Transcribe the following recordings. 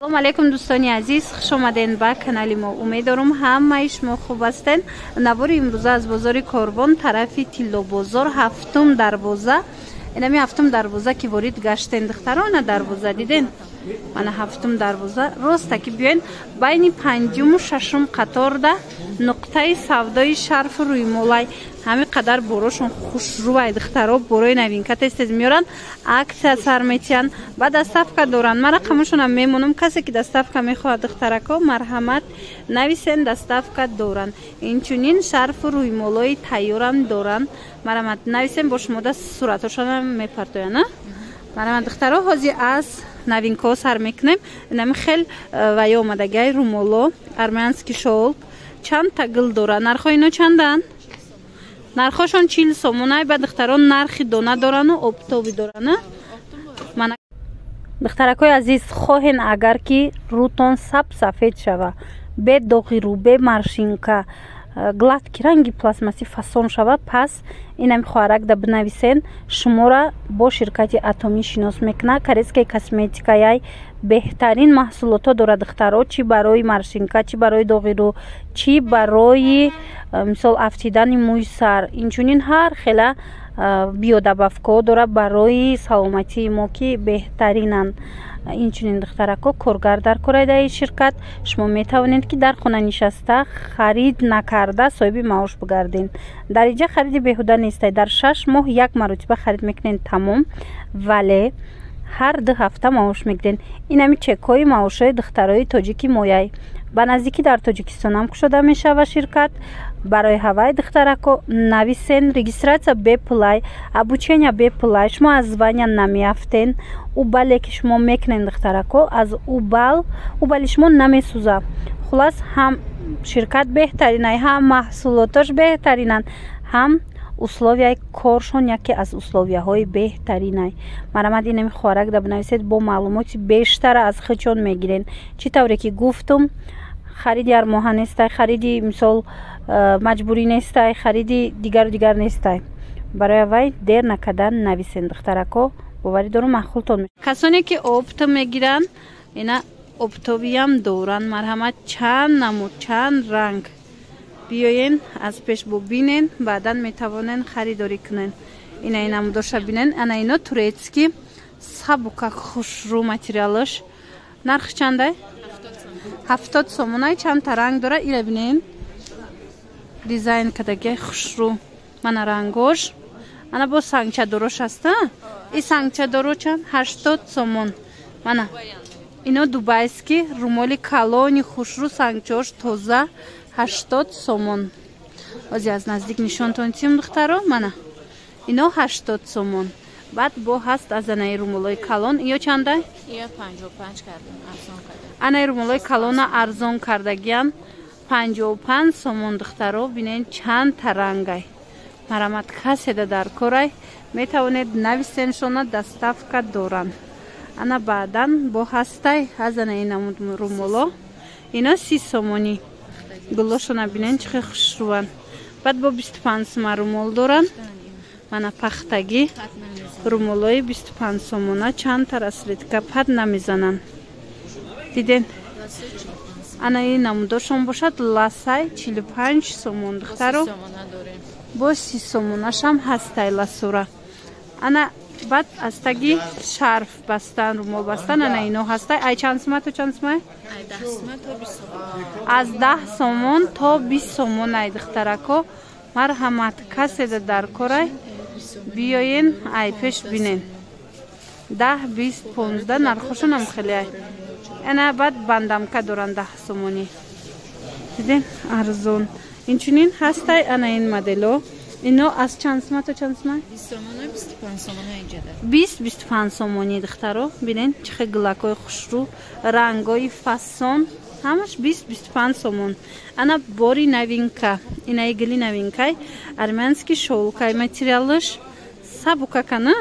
салом алейкум дӯстони азиз, хуш омаден ба канали мо. Умеддорам ҳамаи шумо хуб ҳастен. Навори имрӯза аз бозори Корбон тарафи Тиллобозор ҳафтум дарвоза. Инами ҳафтум дарвоза ки ворид гаштен духтарона дарвоза диден. Мана ҳафтум дарвоза роста ки биёин байни панҷуму шашум қаторда нуқтаи савдои шарфу рӯймолай ҳами қадар борошон хушрӯай духтаро борои новинка тез меёранд, аксия сар метиҳанд ва доставка доранд. Ман рақамашонам мемонам, касе ки доставка мехоҳад духтарако марҳамат нависен, доставка доранд. Инчунин шарфу рӯймолои тайёрам доранд. Марҳамат нависен, бо шумо даст суратошонам мепартоянд. Марҳамат духтаро, ҳозир аз новинкаҳо сар мекунем. Инами хел ваё омадагиай румоло, армянский шолк, чандта гул дорад. Нархҳои ино чанданд? Нархошон 40 сомонай. Ба духтарон нархи дона дорану обтоби доранд. Мана духтаракои азиз, хоҳен агар ки рӯтон сафед шава, бе доғи рӯ, бе маршинка, гладки ранги пластмасси фасон шава, пас инами хоҳарак бинависен. Шумора бо ширкати Атоми шинос мекунад. Корейская косметикаяй беҳтарин маҳсулото дорад духтаро, чи барои маршинка, чи барои доғи рӯ, чи барои мисол афтидани мӯи сар. Инчунин ҳар хела биодабавкаҳо дорад барои саломатии мо ки беҳтаринанд. Инчунин духтарако коргар дар кораи ширкат шумо метавонед ки дар хона нишаста харид накарда соҳиби маош бигардед. Дар инҷа хариди беҳуда нестай. Дар 6 моҳ як маротиба харид мекунед тамом, вале ҳар 2 ҳафта маош мегиред. Инами чекҳои маошҳои духтарои тоҷики мояй ба наздикӣ дар Тоҷикистонам кушода мешава ширкат. Барои ҳавай духтарако нависен регистратсия беплай, обучения беплай. Шумо аз звания намеафтен. Убале ки шумо мекунед духтарако, аз убали шумо намесӯза. Хулас ҳам ширкат беҳтаринай, ҳам маҳсулотош беҳтаринанд, ҳам условияи коршон яке аз условияҳои беҳтаринай. Марҳамат инами хоҳарак да бинависед, бо маълумоти бештара аз хичон мегирен. Чӣ тавре ки гуфтум, хариди ҳармоҳа нестай, хариди мисол маҷбурӣ нестай, хариди дигар нестай. Барои авай дер накардан нависен духтарако. боварӣ дорам маъқултон мешавад. Касоне ки опто мегиранд, ина оптобиам доранд. Марҳамат чанд намуд, чанд ранг. Биёен аз пеш бубинен, баъдан метавонен харидорӣ кунен. Ина намудоша бинен. Ана ино турецки сабука хушрӯ материалаш. Нархи чандай? 70 сомонай. Чандта ранг дора. Ина бинен. Дизайн кадаги хушрӯ. Мана рангош. Ана бо сангчадорош аст. И сангчадоро чанд? 80 сомон. Мана ино дубайски румоли калони хушрӯ сангчош тоза 80 сомон. Озӣ аз наздик нишонтон тим духтаро. Мана ино 80 сомон. Баъд бо ҳаст аз анаи румолои калон. Иё чандай? Иё 55 кардем, арзон кардем. Анаи румолои калона арзон кардагиан 55 сомон духтаро. Бинен чанд тарангай. Марҳамат каседа дар корай метавонед нависен, шона доставка доранд. Ана баъдан бо ҳастай аз анаи намуд румоло. Ино 30 сомонӣ. Гулошона бинен чӣ хел хушрӯанд. Баъд бо 25 сомон румол доранд. Мана пахтагӣ румолои 25 сомона чандта расветка пад намезананд. Диден? Анаи намудошон бошад ласай 45 сомон духтаро. бо 30 сомонашам ҳастай ласура. Ана баъд аз таги шарф бастан, румол бастан, ана ино ҳастай. Ай чанд сомон то чанд сомон? Ай 10 сомон то 20 сомон. Аз 10 сомон то 20 сомон ай духтарако. Марҳамат каседа дар корай биёен ай пеш бинен. 10, 20, 15 нархошонам хеле ай. Ана баъд бандамка доранд 10 сомонӣ. Диден? Арзон. Инчунин ҳастай ана ин модело. Ино аз чанд сомон то чанд сомон? 20 сомон, 25 сомон инҷада. 20-25 сомонӣ духтаро. Бинен чӣ хел гулакҳои хушрӯ, рангҳои фасон, ҳамаш 20-25 сомон. Ана бори новинка. Инаи гули новинкай армянский шолкай материалаш сабукакана.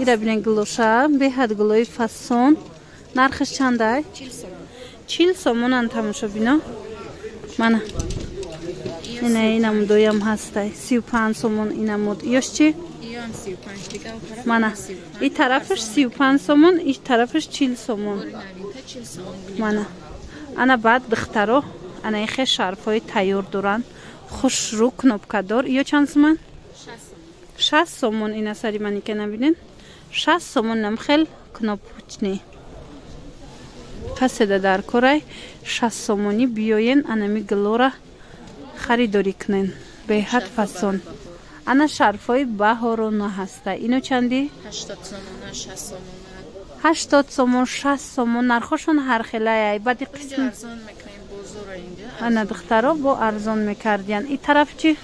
Ира бинен гулоша, беҳад гулои фасон. Нархаш чандай? 40 сомон. 40 сомонан тамошо бино. Мана ина намудоям ҳастай 35 сомон ина мод. Ёш чи? Иё هم 35 دیگه و طرف مانا 35 این طرفش 35 سومون این طرفش 40 سومون نوین تا 40 سومون مانا انا بعد دخترو انا این شرفای تیار دارن خوش رو کنوبکدار یا چند سومن 60 سومون این سری منی که نبینین 60 سومون نم خیل کنوبچنی قصد در کورای 60 سومونی بیاین انمی گلورا خریداری کنین به حد فسون انا شرفای بهارونه هسته اینو چندی 80 سومون 60 سومون 80 سومون 60 سومون نرخشون هر خلای بعد اینجا قسم ارزان میکنیم بزرگ اینجا انا دخترا با ارزان میکردین این طرف چی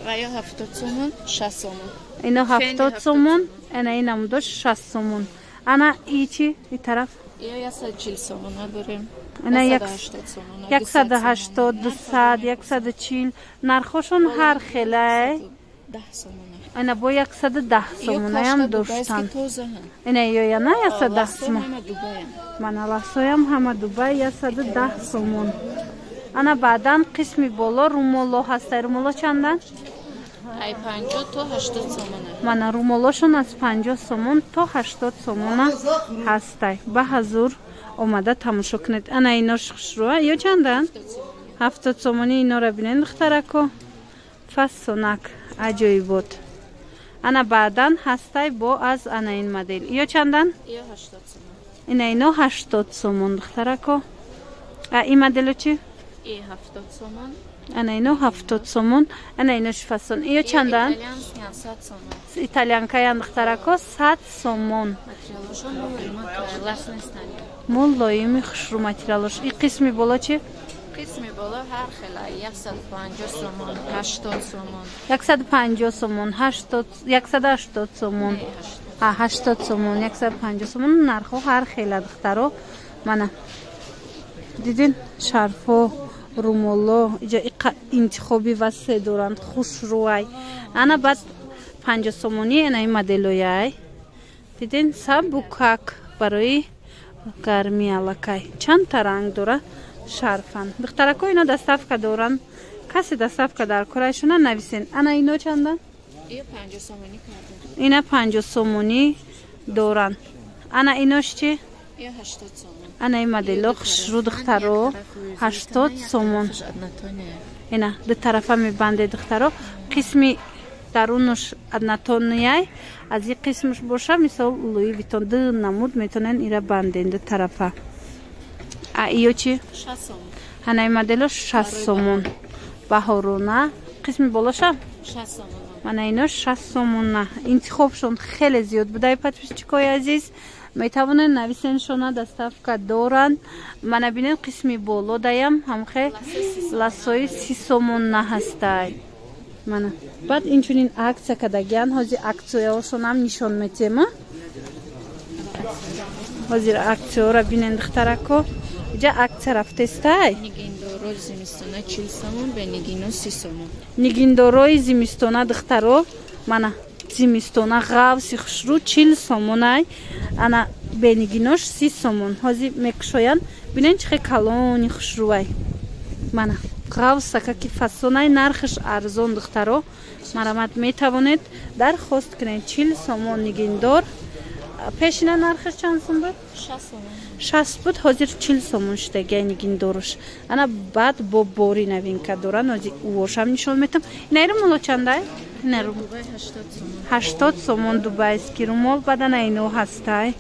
و یا 70 سومون 60 سومون اینا 70 سومون انا اینم دو 60 سومون انا ای چی این طرف یا 140 سومون داریم انا 180 سومون 180 200 140 نرخشون هر خلای 10 سومون انا با 110 سومون هم داشتن توزه هم اینا یا نه 110 سومون همه دوبای من لاسویم همه دوبای 110 سومون انا بعدن قسمی بالا رومولو هست رومولو چندن ای 50 تا 80 سومونه من رومولوشون از 50 سومون تا 80 سومون هسته به حضور اومده تماشا کنید انا ایناش خوشروه یا چندن 70 سومونی اینا رو بینین دخترکو فسونک عجایی بود انا بعدن هسته با از انا این مدل یا چندن یا 80 سومون اینا 80 سومون دخترکو این مدلو چی ای 70 سومون انا اینو 70 سومون انا اینوش فسون یا چندن ایتالیان 100 سومون ایتالیانکا یا دخترکو 100 سومون ماتریالشون مول لس نیستن مول لایمی خوش رو ماتریالش این قسمی بالا چی قسمی بالا هر خلای 150 سومون 80 سومون 150 سومون 80 180 سومون 80 سومون 150 سومون نرخو هر خیلی دخترو منه دیدین شرفو رومولو اینجا انتخابی واسه دورند خوش روی انا بعد 50 سومونی این مدلوی دیدین سبوکاک برای گرمی علاقه چند تا رنگ داره شرفن دخترکو اینا دستافکا دورن کسی دستافکا در کورایشون نویسین انا اینو چندن این 50 سومونی کردن اینا 50 سومونی دورن انا اینوش چی یا 80 سومون انا این مدلو خوش رو دخترو 80 سومون اینا دو طرفه میبنده دخترو قسمی درونش ادناتونیای از این قسمش باشه مثل لوی ویتون دو نمود میتونن ایره بندین دو طرفه ایو چی؟ 60 سومون انا این مدلو 60 سومون بهارونه قسمی بالاشه 60 سومون من اینو 60 سومون نه انتخابشون خیلی زیاد بوده подписчикای عزیز میتوانن نویسنشون دستافکا دورن من ببینین قسمی بالا دایم هم خیلی لاسوی 30 سومون نه هسته من بعد اینچنین عکس کدگیان هازی عکسیاشون هم نشون میتیم هازی عکسیا را ببینین دخترکو اینجا عکس رفته است نگیندورو زمستونه 40 سومون به نگینو 30 سومون نگیندوروی زمستونه دخترو من زمستونه غوسی خوشرو 40 سومونای انا به نگینوش 30 سومون هازی میکشوین ببینین چه کلونی خوشروی من غوسا که فسونای نرخش ارزون دخترو مرامت میتوانید درخواست کنید 40 سومون نگیندور پیشینه نرخش چند سوم بود 60 سومون 60 بود حاضر 40 سومون شده گینی گیندورش انا بعد با بوری نوین که دورن از اوشم نشون میتم نیرم مولو چنده نیرم 80 سومون دوبای اسکیرومول بدن اینو هسته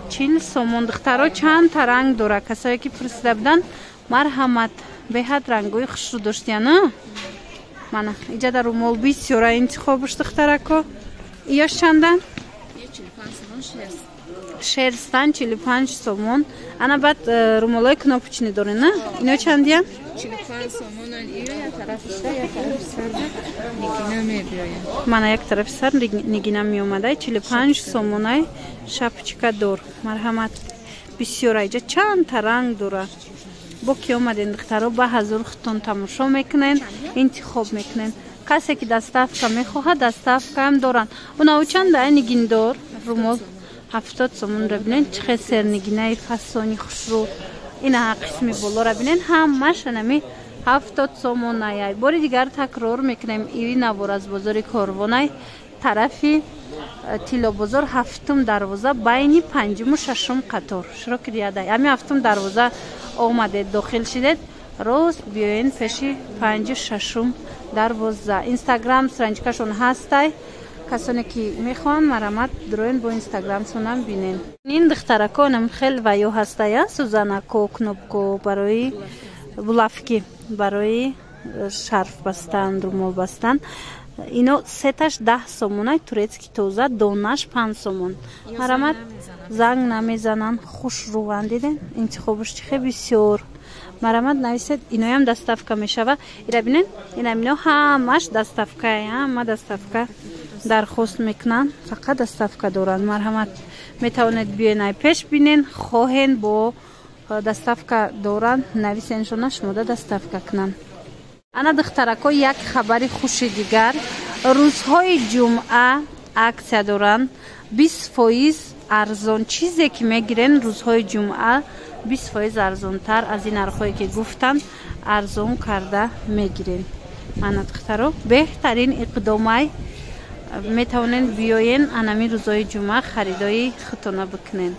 40 سومون دخترها چند تا رنگ داره کسایی که پرسیده بودن مرحمت به حد رنگوی خوش رو داشتی نه من اینجا در رومول بسیار انتخابش دخترکو ایاش چندن 45 سومون شرستان 45 سومون انا بعد رومولای کناپچینی داره نه اینا چندیه 45 سومون ایو یا طرف سر یا طرف سر نگینا میبیاین من یک طرف سر نگینا می اومده 45 سومونای شپچکا دور مرحمت بسیار اینجا چند تا رنگ داره با کی اومدین دخترها به حضور خودتون تماشا میکنین انتخاب میکنین کسی که دستافکا میخواد دستافکا هم دارن اونا چند نگین دور رومول 70 سومون رو بینین چه سرنگینه فسانی خوش رو اینا قسمی بالا رو بینین همش نمی 70 سومون نیای باری دیگر تکرار میکنیم ایوی نبور از بازار کاروانای тарафи Тилобозор ҳафтум дарвоза байни панҷуму шашум қатор. Широки рияда. Ами ҳафтум дарвоза омадед, дохил шидед, рост биёен пеши панҷу шашум дарвоза. Инстаграм страничкашон ҳастай. Касоне ки мехоҳанд марамат дроен бо инстаграмшонам бинен. Ин духтараконам хел ваё ҳастая. Сузанако, кнопко барои булавки, барои шарф бастан, румол бастан. Ино сеташ 10 сомон, турецки тоза, донаш 5 сомон. Марамат занг намезанан, хушруванд диден. Интихобаш чихе бисёр. Марамат нависед, иноям доставка мешава. Ира бинен, ино ҳамаш доставка, ҳама доставка дархост мекунанд. Фақат доставка доранд. Марҳамат метавонед биёнай пеш бинен, хоҳен бо доставка доранд, нависеншона шумода доставка кунанд. Ана духтарако як хабари хуши дигар. Рӯзҳои ҷумъа аксия доранд. 20% арзон. Чизе ки мегирен рӯзҳои ҷумъа 20% арзонтар аз ин нархҳое ки гуфтанд арзон карда мегирен. Ана духтаро беҳтарин иқдомай метавонен биёен анами рӯзҳои ҷумъа харидои худтона бикунен.